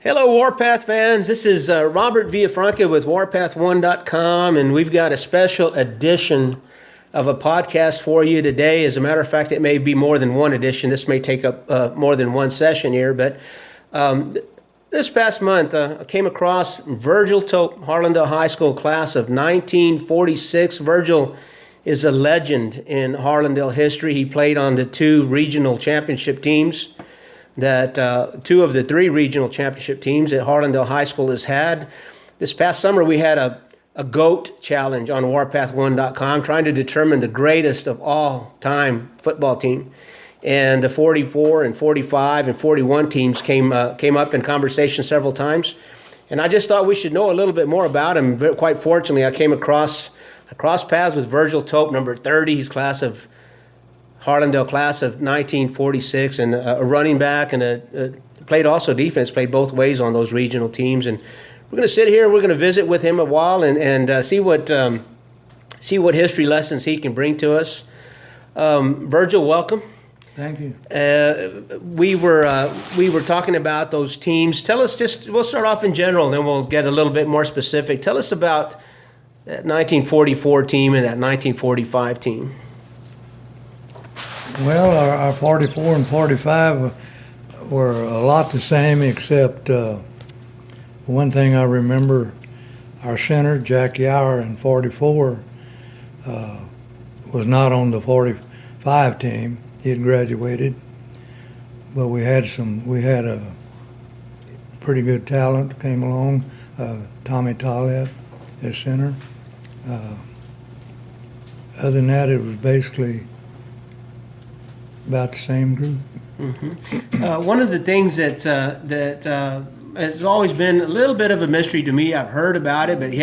Hello, Warpath fans. This is Robert Villafranca with warpath1.com, and we've got a special edition of a podcast for you today. As a matter of fact, it may be more than one edition. This may take up more than one session here, but this past month, I came across Virgil Tope, Harlandale High School class of 1946. Virgil is a legend in Harlandale history. He played on the two regional championship teams that two of the three regional championship teams that Harlandale High School has had. This past summer, we had a GOAT challenge on warpath1.com trying to determine the greatest of all time football team. And the 44 and 45 and 41 teams came up in conversation several times. And I just thought we should know a little bit more about him. Quite fortunately, I came across paths with Virgil Tope, number 30, his Harlandale class of 1946, and a running back, and played also defense, played both ways on those regional teams. And we're going to sit here and we're going to visit with him a while and see what history lessons he can bring to us. Virgil, welcome. Thank you. We were talking about those teams. Tell us we'll start off in general, and then we'll get a little bit more specific. Tell us about that 1944 team and that 1945 team. Well, our 44 and 45 were a lot the same, except one thing I remember, our center, Jack Yower, in 44, was not on the 45 team. He had graduated, but we had a pretty good talent came along. Tommy Taleb as center. Other than that, it was basically about the same group. Mm-hmm. One of the things that has always been a little bit of a mystery to me, I've heard about it, but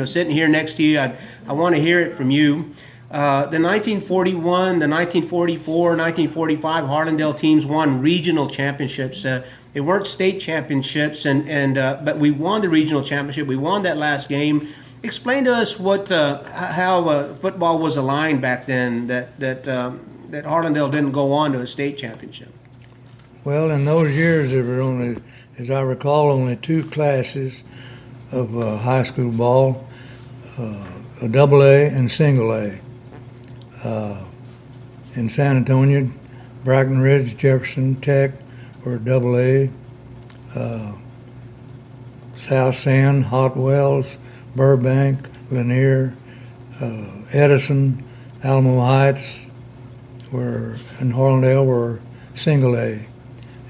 sitting here next to you, I want to hear it from you. The 1941, the 1944, 1945 Harlandale teams won regional championships. They weren't state championships, but we won the regional championship. We won that last game. Explain to us how football was aligned back then, that Harlandale didn't go on to a state championship. Well, in those years, there were only, as I recall, only two classes of high school ball, a double A and single A. In San Antonio, Brackenridge, Jefferson, Tech were double A. South San, Hot Wells, Burbank, Lanier, Edison, Alamo Heights, and Harlandale were single A.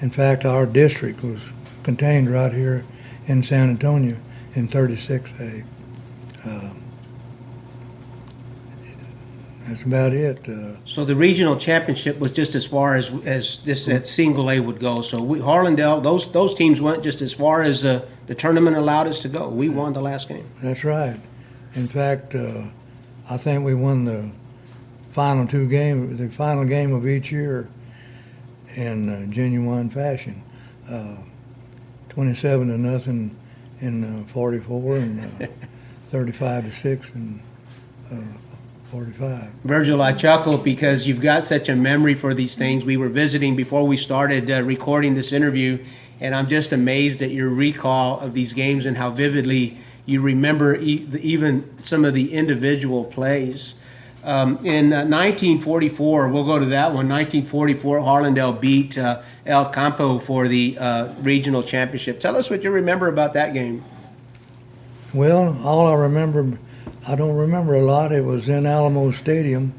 In fact, our district was contained right here in San Antonio in 36A. That's about it. So the regional championship was just as far as that single A would go. So Harlandale, those teams went just as far as the tournament allowed us to go. We won the last game. That's right. In fact, I think we won the final game of each year in genuine fashion. 27-0 in 44 and 35-6 in 45. Virgil, I chuckle because you've got such a memory for these things. We were visiting before we started recording this interview, and I'm just amazed at your recall of these games and how vividly you remember even some of the individual plays. In 1944, we'll go to that one. 1944, Harlandale beat El Campo for the regional championship. Tell us what you remember about that game. Well, all I remember, I don't remember a lot. It was in Alamo Stadium.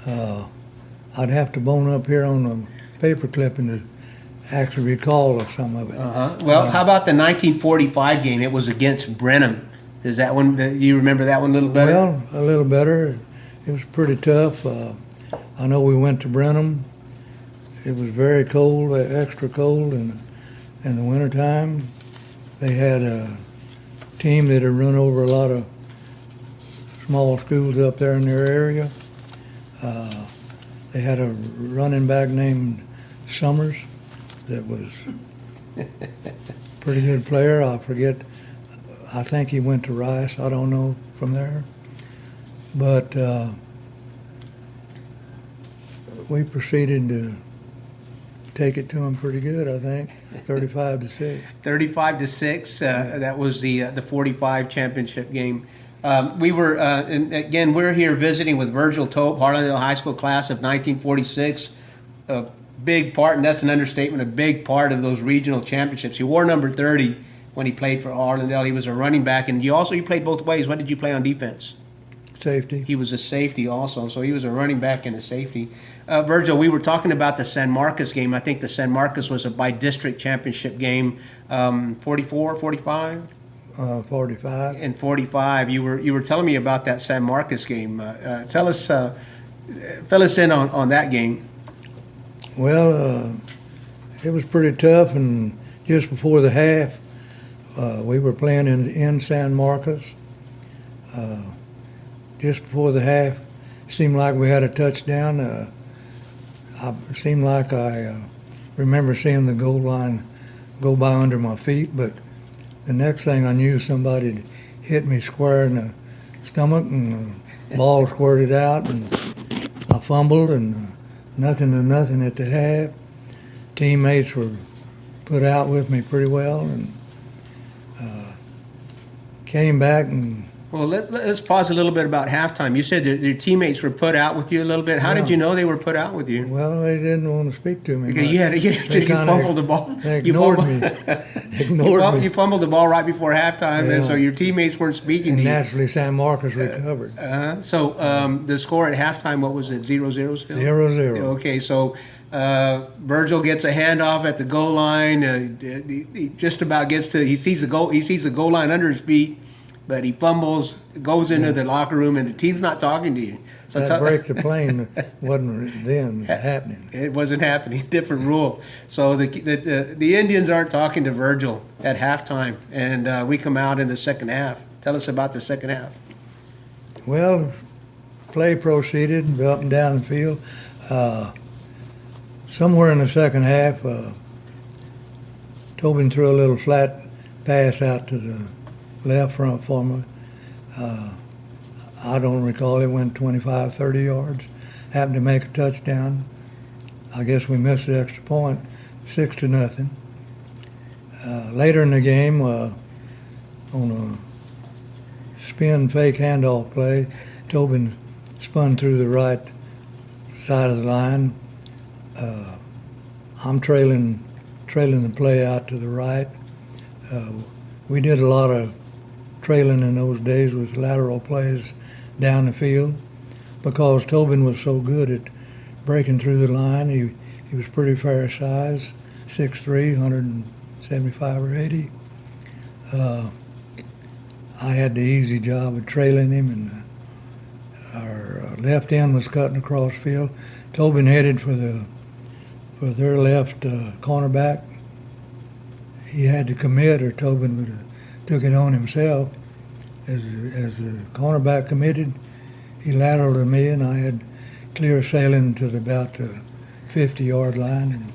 I'd have to bone up here on the paper clipping to actually recall some of it. Well, how about the 1945 game? It was against Brenham. Is that one? Do you remember that one a little better? Well, a little better. It was pretty tough. I know we went to Brenham. It was very cold, extra cold, and in the wintertime. They had a team that had run over a lot of small schools up there in their area. They had a running back named Summers that was a pretty good player. I think he went to Rice. I don't know from there. But we proceeded take it to them pretty good, I think, 35-6. 35-6. That was the 45 championship game. We were, and again, we're here visiting with Virgil Tope, Harlandale High School class of 1946. A big part, and that's an understatement, a big part of those regional championships. He wore number 30 when he played for Harlandale. He was a running back, and you played both ways. What did you play on defense? Safety. He was a safety also, so he was a running back and a safety. Virgil, we were talking about the San Marcos game. I think the San Marcos was a by-district championship game, 44, 45? 45. And 45. You were telling me about that San Marcos game. Fill us in on that game. Well, it was pretty tough, and just before the half, we were playing in San Marcos. Just before the half, it seemed like we had a touchdown. It seemed like I remember seeing the goal line go by under my feet, but the next thing I knew, somebody hit me square in the stomach, and the ball squirted out, and I fumbled, and nothing to nothing at the half. Teammates were put out with me pretty well, and came back and. Well, let's pause a little bit about halftime. You said that your teammates were put out with you a little bit. How did you know they were put out with you? Well, they didn't want to speak to me. Okay, you fumbled the ball. They ignored me. You fumbled the ball right before halftime, and so your teammates weren't speaking to you. Naturally, San Marcos recovered. So the score at halftime, what was it, 0-0 still? 0-0. Okay, so Virgil gets a handoff at the goal line. He just about gets to. He sees the goal line under his feet. But he fumbles, goes into the locker room, and the team's not talking to you. So that break the plane wasn't then happening. It wasn't happening. Different rule. So the Indians aren't talking to Virgil at halftime, and we come out in the second half. Tell us about the second half. Well, play proceeded up and down the field. Somewhere in the second half, Tobin threw a little flat pass out to the left front for me. I don't recall, it went 25, 30 yards. Happened to make a touchdown. I guess we missed the extra point, 6-0. Later in the game, on a spin fake handoff play, Tobin spun through the right side of the line. I'm trailing the play out to the right. We did a lot of trailing in those days with lateral plays down the field because Tobin was so good at breaking through the line. He was pretty fair size, 6'3", 175 or 80. I had the easy job of trailing him, and our left end was cutting across field. Tobin headed for their left cornerback. He had to commit, or Tobin would have took it on himself. As the cornerback committed, he lateraled to me, and I had clear sailing to about the 50-yard line, and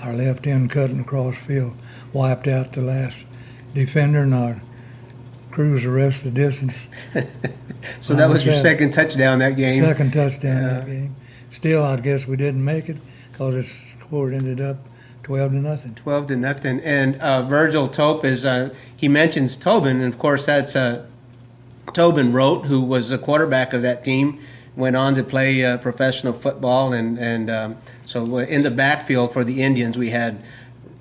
our left end cutting across field wiped out the last defender, and I cruised the rest of the distance. So that was your second touchdown that game? Second touchdown that game. Still, I guess we didn't make it because the score ended up 12-0. 12-0. And Virgil Tope is, he mentions Tobin, and of course that's Tobin Rote, who was the quarterback of that team, went on to play professional football. And so in the backfield for the Indians, we had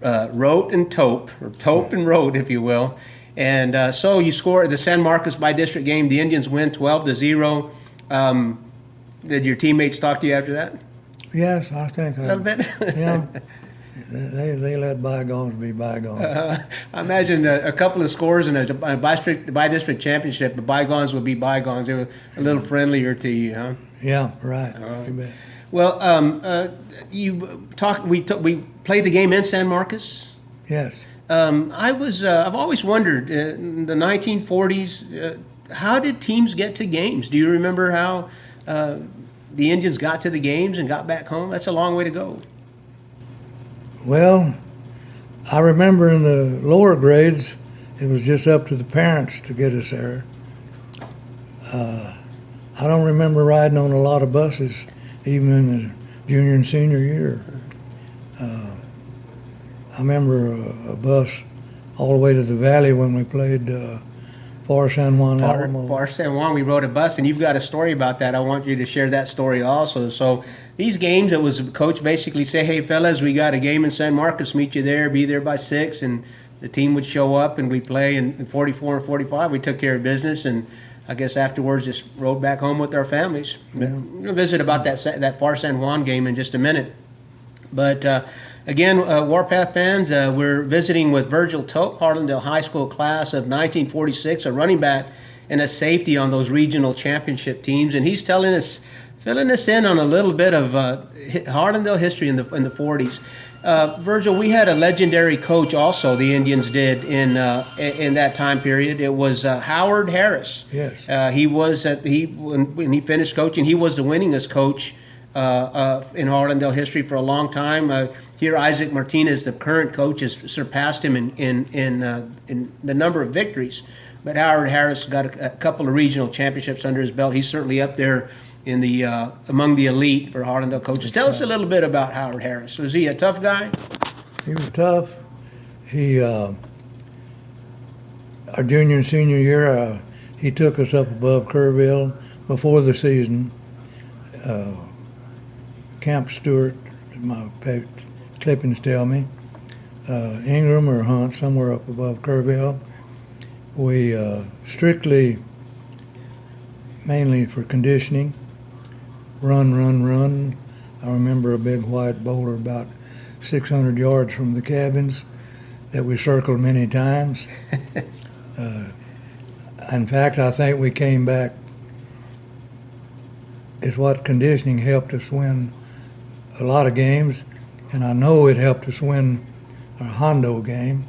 Rote and Tope, or Tope and Rote, if you will. And so you score the San Marcos by-district game. The Indians win 12-0. Did your teammates talk to you after that? Yes, I think. A little bit? Yeah. They let bygones be bygones. I imagine a couple of scores in a by-district championship, the bygones would be bygones. They were a little friendlier to you, huh? Yeah, right. You bet. Well, we played the game in San Marcos. Yes. I've always wondered in the 1940s, how did teams get to games? Do you remember how the Indians got to the games and got back home? That's a long way to go. Well, I remember in the lower grades, it was just up to the parents to get us there. I don't remember riding on a lot of buses, even in the junior and senior year. I remember a bus all the way to the valley when we played Far San Juan Alamo. Far San Juan, we rode a bus, and you've got a story about that. I want you to share that story also. So these games, it was coach basically say, hey, fellas, we got a game in San Marcos, meet you there, be there by 6, and the team would show up, and we'd play in 44 and 45. We took care of business, and I guess afterwards just rode back home with our families. Yeah. We'll visit about that Far San Juan game in just a minute. But again, Warpath fans, we're visiting with Virgil Tope, Harlandale High School class of 1946, a running back and a safety on those regional championship teams. And he's filling us in on a little bit of Harlandale history in the 40s. Virgil, we had a legendary coach also, the Indians did, in that time period. It was Howard Harris. Yes. When he finished coaching, he was the winningest coach in Harlandale history for a long time. Here, Isaac Martinez, the current coach, has surpassed him in the number of victories. But Howard Harris got a couple of regional championships under his belt. He's certainly up there in the among the elite for Harlandale coaches. Tell us a little bit about Howard Harris. Was he a tough guy? He was tough. He, our junior and senior year, he took us up above Kerrville before the season. Camp Stewart, my clippings tell me, Ingram or Hunt, somewhere up above Kerrville. We strictly, mainly for conditioning, run. I remember a big white boulder about 600 yards from the cabins that we circled many times. In fact, I think we came back. It's what conditioning helped us win a lot of games, and I know it helped us win our Hondo game.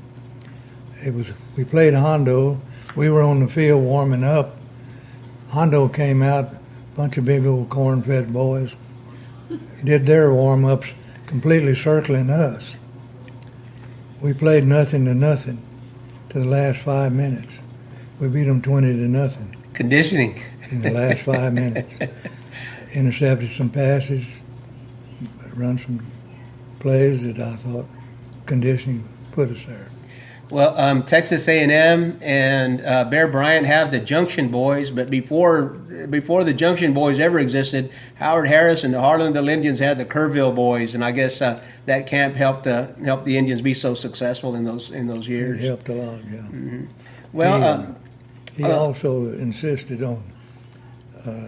We played Hondo. We were on the field warming up. Hondo came out, a bunch of big old corn-fed boys, did their warm-ups completely circling us. We played nothing to the last 5 minutes. We beat them 20-0. Conditioning. In the last 5 minutes. Intercepted some passes, run some plays that I thought conditioning put us there. Well, Texas A&M and Bear Bryant have the Junction Boys, but before the Junction Boys ever existed, Howard Harris and the Harlandale Indians had the Kerrville Boys, and I guess that camp helped the Indians be so successful in those years. It helped a lot, yeah. Mm-hmm. Well, he also insisted on.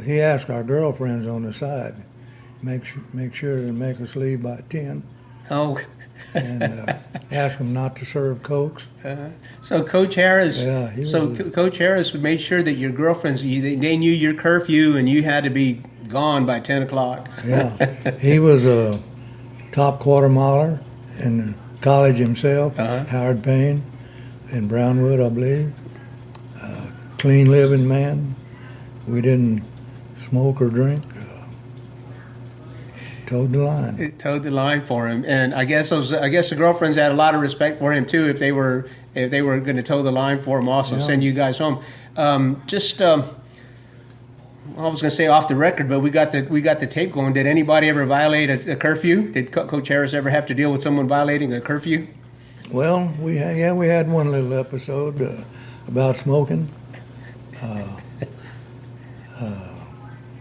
He asked our girlfriends on the side, make sure to make us leave by 10. Oh. And ask them not to serve Cokes. So Coach Harris, Coach Harris made sure that your girlfriends, they knew your curfew and you had to be gone by 10 o'clock. Yeah, he was a top quarter miler in college himself, Howard Payne in Brownwood, I believe. Clean living man. We didn't smoke or drink. Towed the line. It towed the line for him, and I guess the girlfriends had a lot of respect for him too. If they were going to tow the line for him, also send you guys home. I was going to say off the record, but we got the tape going. Did anybody ever violate a curfew? Did Coach Harris ever have to deal with someone violating a curfew? Well, we had one little episode about smoking.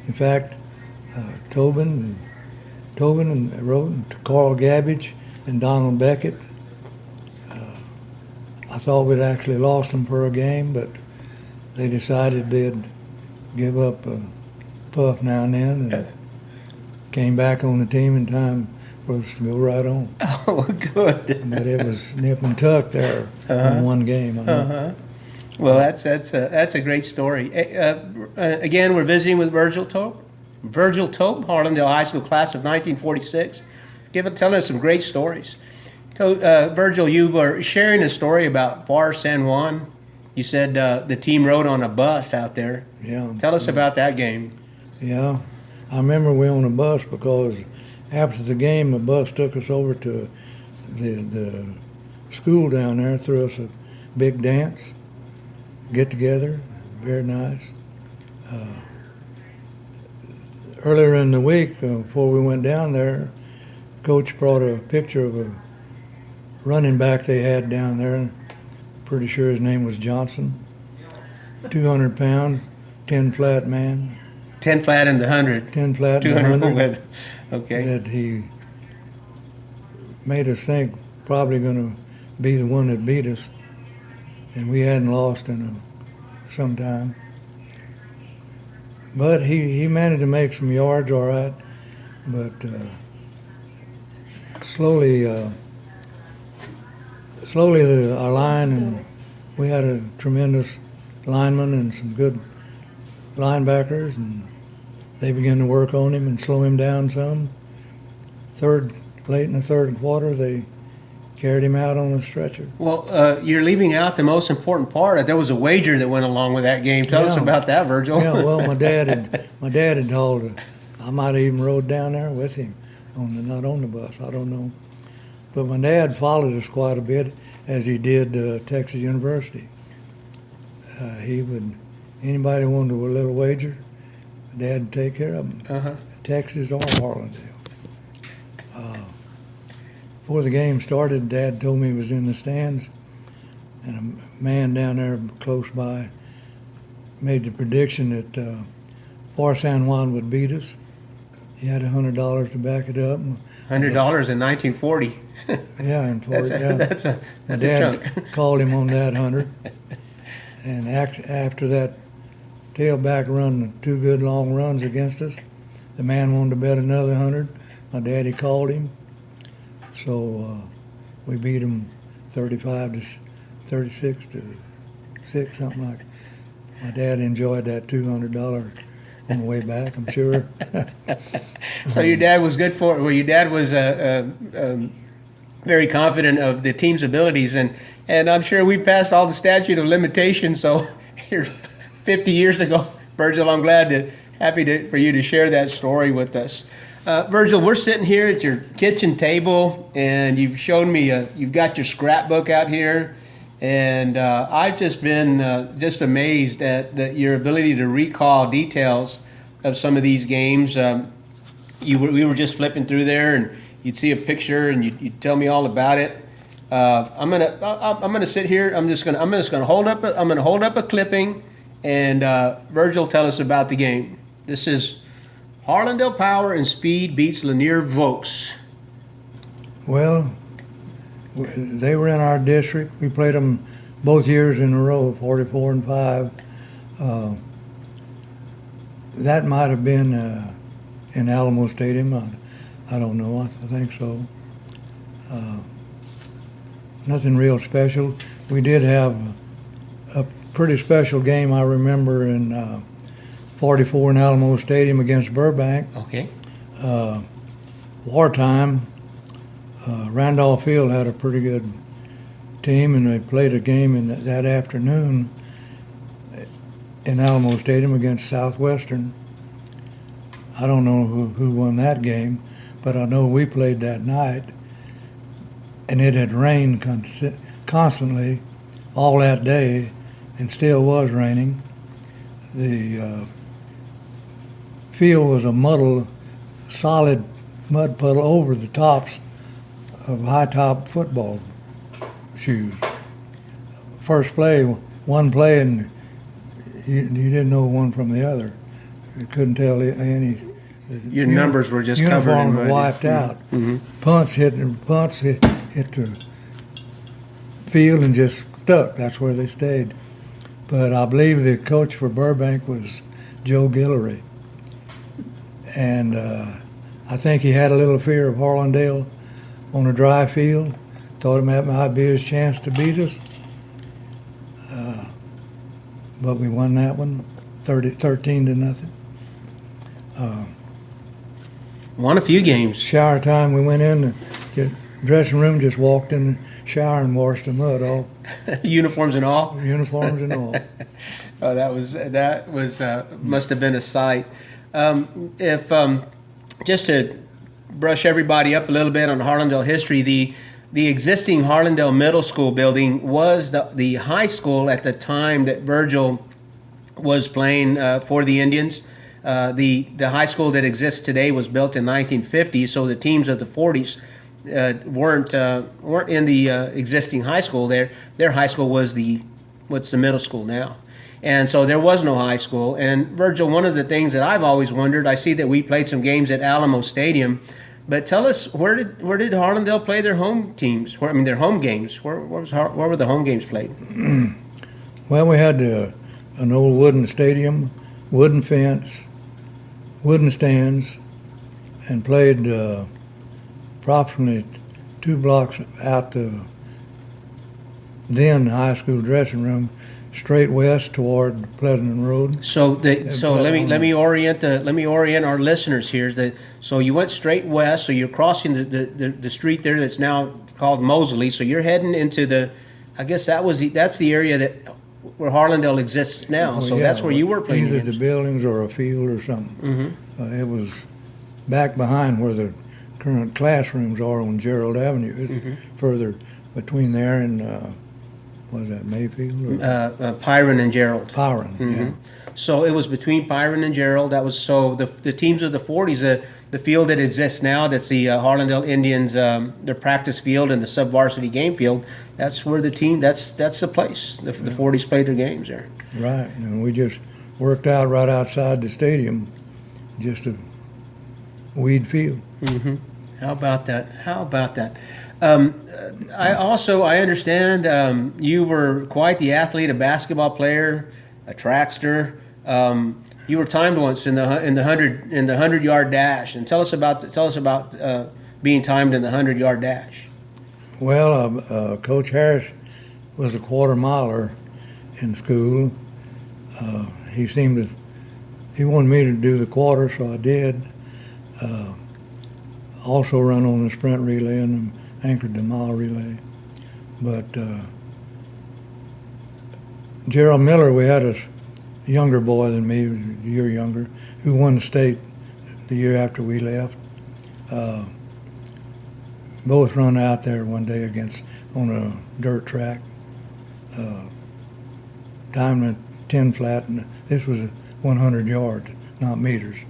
In fact, Tobin wrote to Carl Gabbage and Donald Beckett. I thought we'd actually lost them for a game, but they decided they'd give up a puff now and then and came back on the team in time for us to go right on. Oh, good. But it was nip and tuck there in one game. Well, that's a great story. Again, we're visiting with Virgil Tope. Virgil Tope, Harlandale High School class of 1946, telling us some great stories. Virgil, you were sharing a story about Far San Juan. You said the team rode on a bus out there. Yeah. Tell us about that game. Yeah, I remember we were on a bus because after the game, the bus took us over to the school down there, threw us a big dance, get together, very nice. Earlier in the week, before we went down there, coach brought a picture of a running back they had down there. And pretty sure his name was Johnson. 200 pounds, 10 flat man. 10 flat in the 100. 10 flat in the 100. with, okay. That he made us think probably going to be the one that beat us. And we hadn't lost in some time. But he managed to make some yards all right. But slowly our line, and we had a tremendous lineman and some good linebackers, and they began to work on him and slow him down some. Late in the third quarter, they carried him out on a stretcher. Well, you're leaving out the most important part. There was a wager that went along with that game. Tell us about that, Virgil. Yeah, well, my dad had told. I might have even rode down there with him, not on the bus. I don't know, but my dad followed us quite a bit, as he did Texas University. Anybody wanted a little wager, Dad would take care of them. Texas or Harlandale. Before the game started, Dad told me he was in the stands, and a man down there close by made the prediction that Far San Juan would beat us. He had $100 to back it up. $100 in 1940. Yeah, in 40. That's a Dad chunk. called him on that 100. And after that tailback run, 2 good long runs against us, the man wanted to bet another 100. My daddy called him. So we beat him 35 to 36 to 6, something like that. My dad enjoyed that $200 on the way back, I'm sure. So your dad was good for it. Well, your dad was very confident of the team's abilities, and I'm sure we passed all the statute of limitations. So here, 50 years ago, Virgil, I'm happy for you to share that story with us. Virgil, we're sitting here at your kitchen table, and you've shown me you've got your scrapbook out here, and I've just been just amazed at your ability to recall details of some of these games. We were just flipping through there, and you'd see a picture, and you'd tell me all about it. I'm gonna sit here. I'm just gonna hold up a clipping, and Virgil, tell us about the game. This is Harlandale Power and Speed beats Lanier Vokes. Well, they were in our district. We played them both years in a row, 44 and 5. That might have been in Alamo Stadium. I don't know. I think so. Nothing real special. We did have a pretty special game, I remember, in 44 in Alamo Stadium against Burbank. Okay. Wartime, Randolph Field had a pretty good team, and they played a game that afternoon in Alamo Stadium against Southwestern. I don't know who won that game, but I know we played that night, and it had rained constantly all that day, and still was raining. The field was a muddled, solid mud puddle over the tops of high-top football shoes. First play, one play, and you didn't know one from the other. You couldn't tell any. Your numbers were just covered in uniforms mud. wiped out. Mm-hmm. Punts hit the field and just stuck. That's where they stayed. But I believe the coach for Burbank was Joe Guillory. And I think he had a little fear of Harlandale on a dry field. Thought that might be his chance to beat us. But we won that one, 13 to nothing. Won a few games. Shower time, we went in the dressing room, just walked in the shower and washed the mud off. Uniforms and all. Uniforms and all. Oh, that was must have been a sight. If just to brush everybody up a little bit on Harlandale history, the existing Harlandale Middle School building was the high school at the time that Virgil was playing for the Indians. The high school that exists today was built in 1950, so the teams of the 40s weren't in the existing high school. Their high school was what's the middle school now. And so there was no high school. And Virgil, one of the things that I've always wondered, I see that we played some games at Alamo Stadium, but tell us, where did Harlandale play their home teams? Their home games. Where were the home games played? Well, we had an old wooden stadium, wooden fence, wooden stands, and played approximately 2 blocks out the then high school dressing room, straight west toward Pleasant Road. So let me orient our listeners here. So you went straight west. So you're crossing the street there that's now called Mosley. So you're heading into I guess that's the area where Harlandale exists now. So that's where you were playing. Either the buildings or a field or something. Mm-hmm. It was back behind where the current classrooms are on Gerald Avenue. It's further between there and. Was that Mayfield? Pyron and Gerald. Pyron, yeah. So it was between Pyron and Gerald. That was the teams of the 40s. The field that exists now, that's the Harlandale Indians, their practice field and the sub-varsity game field. That's where the team. That's the place. The 40s played their games there. Right, and we just worked out right outside the stadium, just a weed field. Mm-hmm. How about that? I understand you were quite the athlete, a basketball player, a trackster. You were timed once in the 100-yard dash, and tell us about being timed in the 100-yard dash. Well, Coach Harris was a quarter miler in school. He wanted me to do the quarter, so I did. Also run on the sprint relay and anchored the mile relay. But Gerald Miller, we had a younger boy than me, a year younger, who won the state the year after we left. Both run out there one day on a dirt track. Timed a 10 flat, and this was 100 yards, not meters.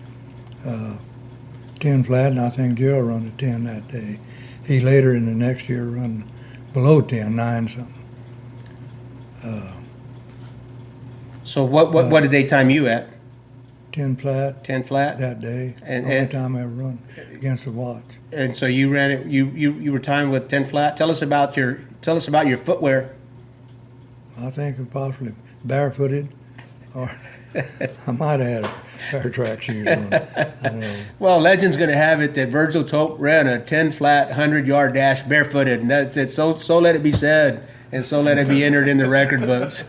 10 flat, and I think Gerald run a 10 that day. He later in the next year run below 10, 9 something. So what did they time you at? 10 flat. 10 flat that day. Only time I ever run against the watch. And so you ran it. You were timed with 10 flat. Tell us about your footwear. I think it possibly barefooted, or I might have had a pair of track shoes on. I don't know. Well, legend's going to have it that Virgil Tope ran a 10 flat 100-yard dash barefooted, and that's it. So let it be said, and so let it be entered in the record books.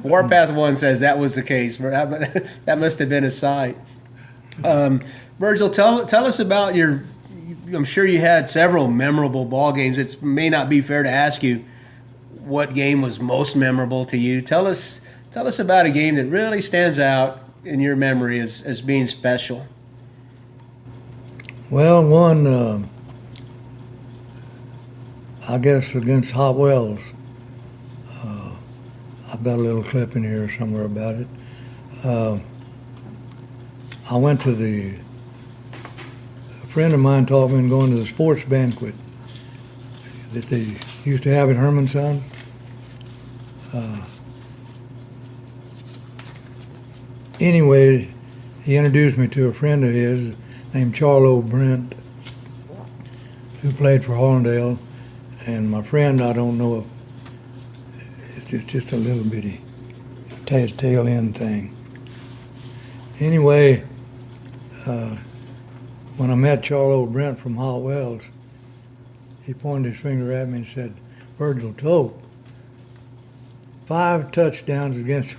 Warpath 1 says that was the case. That must have been a sight. Virgil, tell us about I'm sure you had several memorable ball games. It may not be fair to ask you what game was most memorable to you. Tell us about a game that really stands out in your memory as being special. Well, one, I guess against Hot Wells. I've got a little clip in here somewhere about it. I went to a friend of mine taught me going to the sports banquet that they used to have at Herman Son. Anyway, he introduced me to a friend of his named Charlo Brent, who played for Harlandale. And my friend, I don't know if it's just a little bitty tail end thing. Anyway, when I met Charlo Brent from Hot Wells, he pointed his finger at me and said, "Virgil Tope, 5 touchdowns against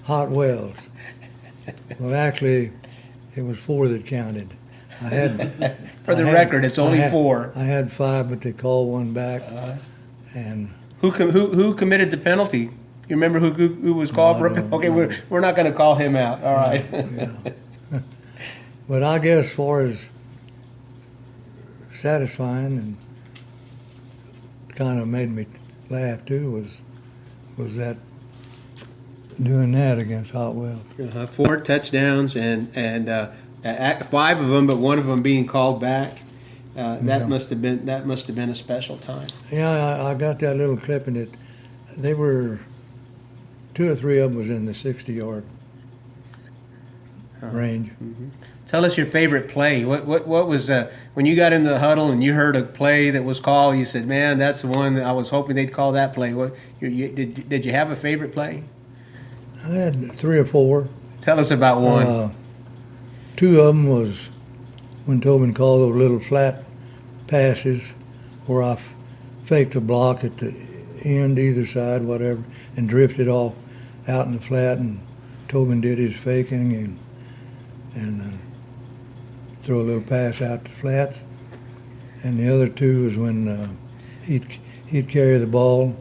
Hot Wells." Well, actually, it was 4 that counted. For the record, it's only 4. I had 5, but they called one back. And who committed the penalty? You remember who was called for it? Okay, we're not going to call him out. All right. Yeah. But I guess as far as satisfying and kind of made me laugh too was that doing that against Hotwell. 4 touchdowns and 5 of them, but one of them being called back. That must have been a special time. Yeah, I got that little clip in it. They were 2 or 3 of them was in the 60-yard range. Mm-hmm. Tell us your favorite play. What was when you got into the huddle and you heard a play that was called? You said, "Man, that's the one that I was hoping they'd call that play." Did you have a favorite play? I had 3 or 4. Tell us about one. 2 of them was when Tobin called those little flat passes where I faked a block at the end, either side, whatever, and drifted off out in the flat, and Tobin did his faking and throw a little pass out the flats. And the other 2 was when he'd carry the ball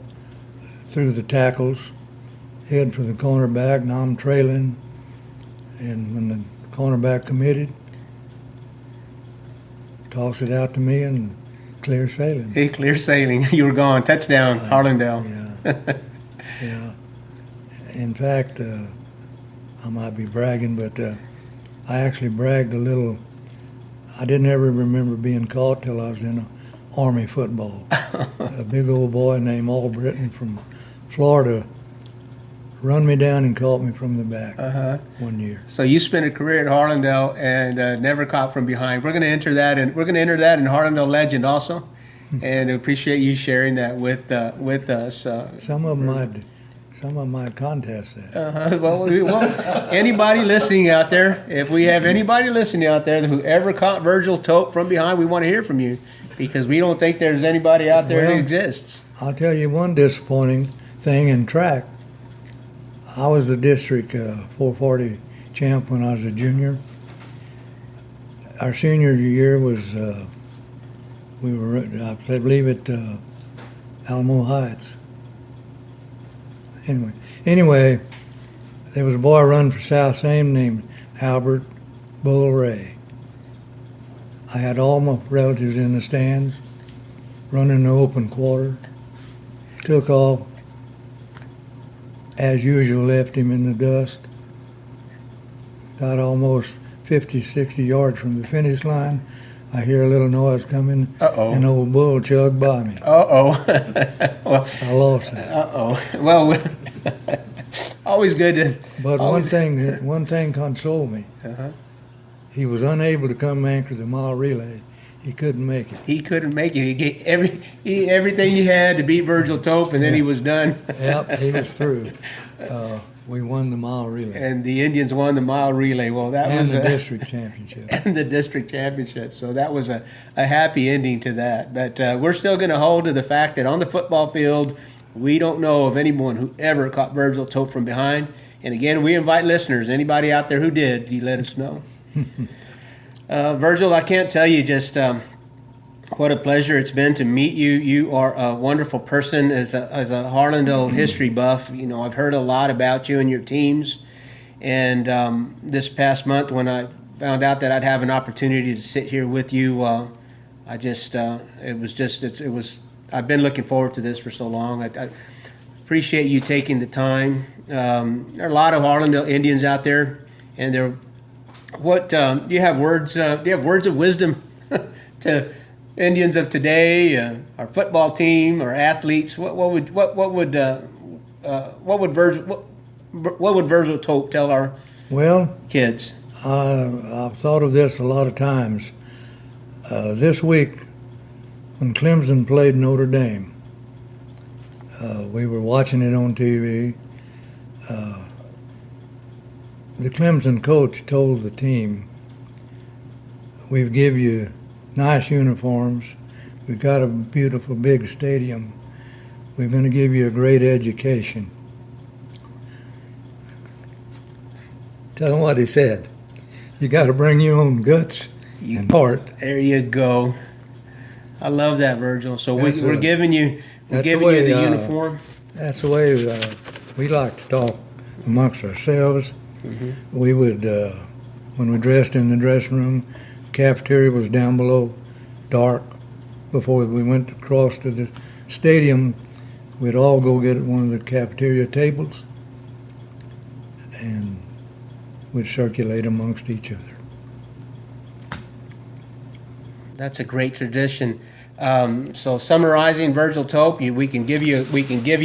through the tackles, head for the cornerback, and I'm trailing, and when the cornerback committed, toss it out to me and clear sailing. Hey, clear sailing. You were gone. Touchdown, Harlandale. Yeah. Yeah. In fact, I might be bragging, but I actually bragged a little. I didn't ever remember being caught till I was in Army football. A big old boy named Albritton from Florida run me down and caught me from the back one year. So you spent a career at Harlandale and never caught from behind. We're going to enter that, and we're going to enter that in Harlandale legend also, and appreciate you sharing that with us. Some of them might contest that. Well, anybody listening out there, if we have anybody listening out there who ever caught Virgil Tope from behind, we want to hear from you, because we don't think there's anybody out there that exists. I'll tell you one disappointing thing in track. I was the district 440 champ when I was a junior. Our senior year was, we were, I believe, at Alamo Heights. Anyway, there was a boy running for South Same named Albert Bull Ray. I had all my relatives in the stands, running the open quarter, took off. As usual, left him in the dust. Got almost 50, 60 yards from the finish line. I hear a little noise coming, and old Bull chugged by me. Well, I lost that. Well, always good to. But one thing consoled me. He was unable to come anchor the mile relay. He couldn't make it. He couldn't make it. He gave everything he had to beat Virgil Tope, and then he was done. Yep, he was through. We won the mile relay. And the Indians won the mile relay. Well, that was the district championship. And the district championship. So that was a happy ending to that. But we're still going to hold to the fact that on the football field, we don't know of anyone who ever caught Virgil Tope from behind. And again, we invite listeners, anybody out there who did, you let us know. Virgil, I can't tell you just what a pleasure it's been to meet you. You are a wonderful person. As a Harlandale history buff, you know, I've heard a lot about you and your teams. And this past month, when I found out that I'd have an opportunity to sit here with you, I've been looking forward to this for so long. I appreciate you taking the time. There are a lot of Harlandale Indians out there, and they're. What do you have words? Do you have words of wisdom to Indians of today, our football team, our athletes? What would Virgil Tope tell our kids? I've thought of this a lot of times. This week, when Clemson played Notre Dame, we were watching it on TV. The Clemson coach told the team, "We've give you nice uniforms. We've got a beautiful big stadium. We're going to give you a great education." Tell them what he said. You got to bring your own guts and heart. There you go. I love that, Virgil. So we're giving you the uniform. That's the way we like to talk amongst ourselves. Mm-hmm. We would, when we dressed in the dressing room, cafeteria was down below, dark. Before we went across to the stadium, we'd all go get one of the cafeteria tables, and we'd circulate amongst each other. That's a great tradition. So summarizing, Virgil Tope, we can give you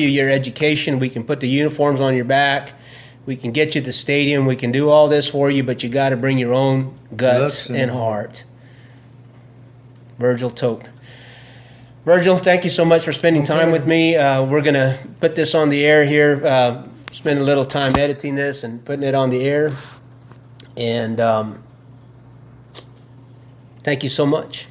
your education. We can put the uniforms on your back. We can get you to the stadium. We can do all this for you, but you got to bring your own guts and heart. Virgil Tope. Virgil, thank you so much for spending time with me. We're going to put this on the air here, spend a little time editing this and putting it on the air. And thank you so much.